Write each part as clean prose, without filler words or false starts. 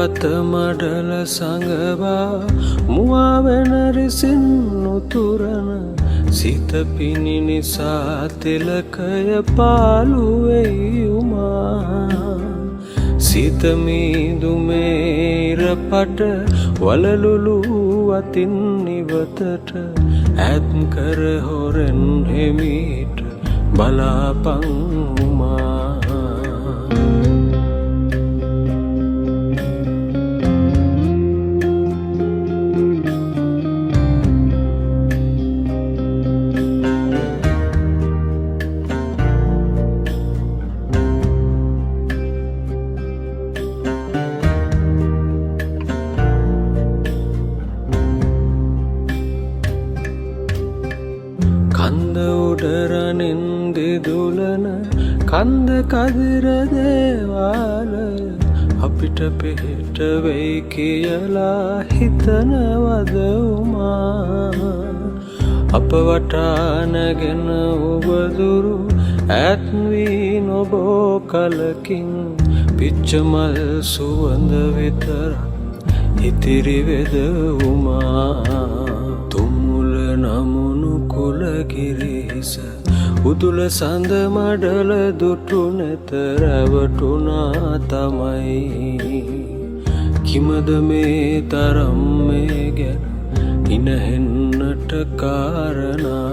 වත මඩල සඟවා මුවාවෙන රිසින් උතුරන සිත පිණි නිසා තිලකය පාළුවෙයුමා සිත මීදුමේර පට වලලුලු අතින් නිවතට ඇත් කර හොරෙන් හෙමිට බලාපං උමා කන්ද උඩරනින් දිදුලන කන්ද කදිර දේවාලය අපිට පිහිට වෙයි කියලා හිතනවද උමා අප වටානගෙන උබදුරු ඈත් වී නොබෝ කලකින් පිච්චමල් සුවඳ විතරක් ඉතිරි වෙද උමා තුමුල නමුණු කුලගිරිහිස උතුල සඳ මඩල දුටු නැත රැවටුණා තමයි කිමද මේ තරම් මේ ගැන ඉනහෙන්නට කාරණා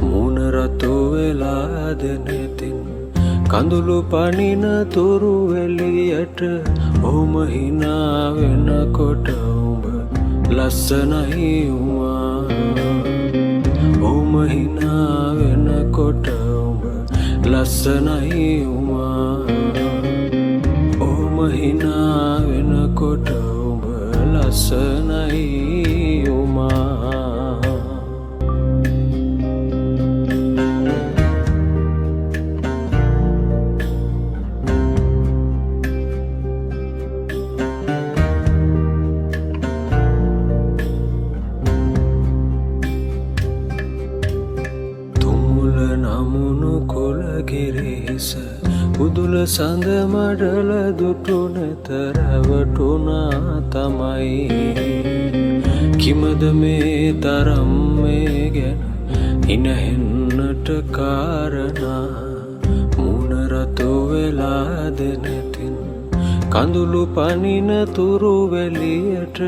මුණ රතු වෙලා දෙනෙතින් කඳුළු පනින තුරු එළියට ඔහුම හිනා වෙනකොට උඹ ලස්සනයි උමා ඔහුම හිනා වෙනකොට උඹ ලස්සනයි උමා ඔහුම හිනා වෙනකොට උඹ ලස්සනයි උමා නමුණු කොළගිරිහිස උදුල සඳ මඩල දුටු නැත රැවටුණා තමයි කිමද මේ තරම් මේ ගැන ඉනහෙන්නට කාරණා මුණ රතු වෙලා දෙනෙතින් කඳුළු පනින තුරු වෙලියට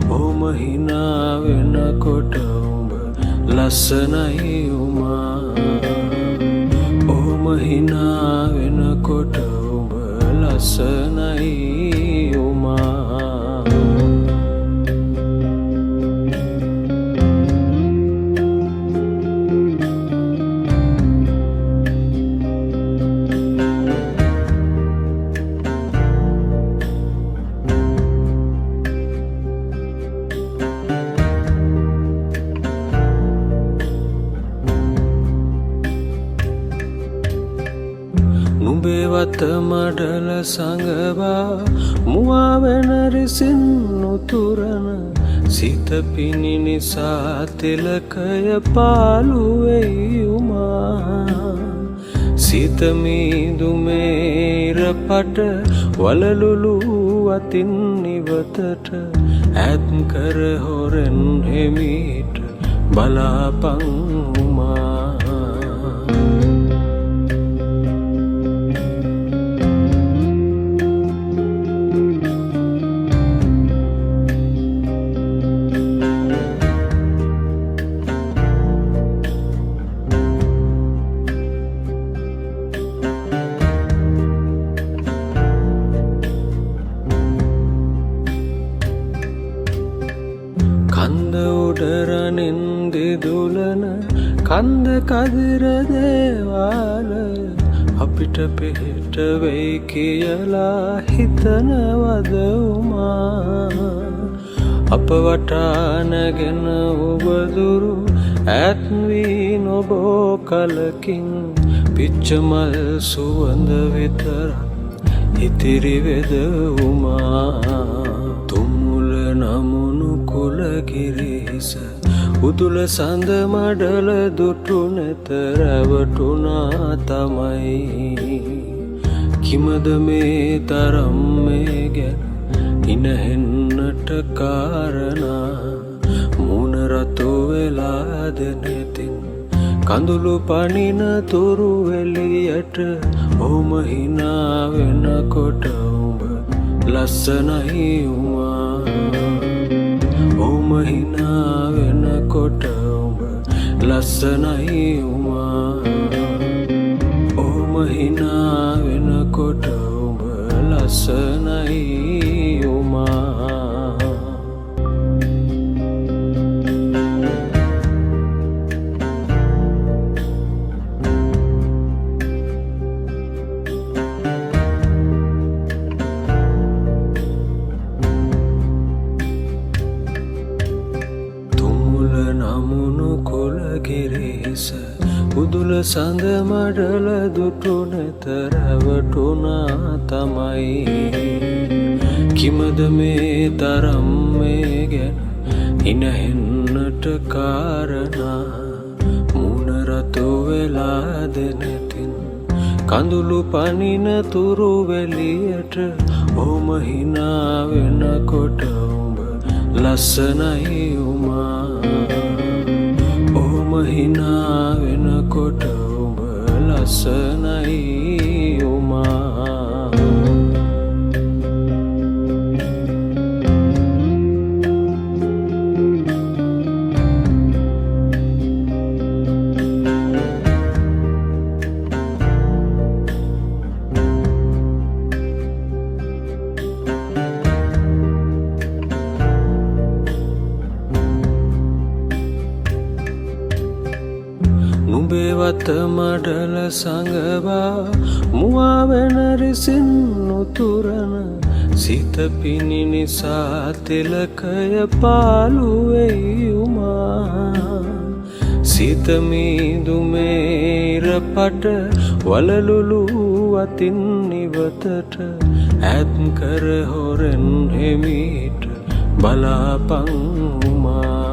ඔහුම හිනා වෙනකොට උඹ ලස්සනයි උමා ඔහුම හිනා වෙනකොට උඹ ලස්සනයි උමා නුඹේ වත මඩල සඟවා මුවාවෙන රිසින් උතුරන සිත පිණි නිසා තිලකය පාළුවෙයුමා සිත මීදුමේර පට වලලුලු අතින් නිවතට ඇත් කර හොරෙන් හෙමිට බලාපං උමා කන්ද උඩරනින් දිදුලන කන්ද කදිර දේවාලය අපිට පිහිට වෙයි කියලා හිතනවද උමා අප වටානගෙන උබදුරු ඈත් වී නොබෝ කලකින් පිච්චමල් සුවඳ විතරක් ඉතිරි වෙද උමා තුමුල නමුණු කුලගිරිහිස උතුල සඳ මඩල දුටු නැත රැවටුණා තමයි කිමද මේ තරම් මේ ගැන ඉනහෙන්නට කාරණා මුණ රතු වෙලා දෙනෙතින් කඳුළු පනින තුරු එළියට ඔහුම හිනා වෙනකොට උඹ ලස්සනයි උමා ඔහුම හිනා වෙනකොට උඹ ලස්සනයි උමා ඔහුම හිනා වෙනකොට උඹ ලස්සනයි උමා නමුණු කොළගෙරේස උදුල සඳ මඩල දුටු නැත රැවටුණා තමයි කිමද මේ තරම් මේ ගැන ඉනහෙන්නට කාරණා මුණ රතු වෙලා දෙනෙතින් කඳුළු පනින තුරු වෙලියට ඔහුම හිනා වෙනකොට උඹ ලස්සනයි උමා ඔහුම හිනා වෙනකොට උඹ ලස්සනයි උමා නුඹේ වත මඩල සඟවා මුවා වෙන රිසින් උතුරන සිත පිණි නිසා තිලකය පාළු වෙයි උමා සිත මීදුමේර පට වලලුලු අතින් ඉවතට ඈත් කර හොරෙන් හෙමිට බලාපන් උමා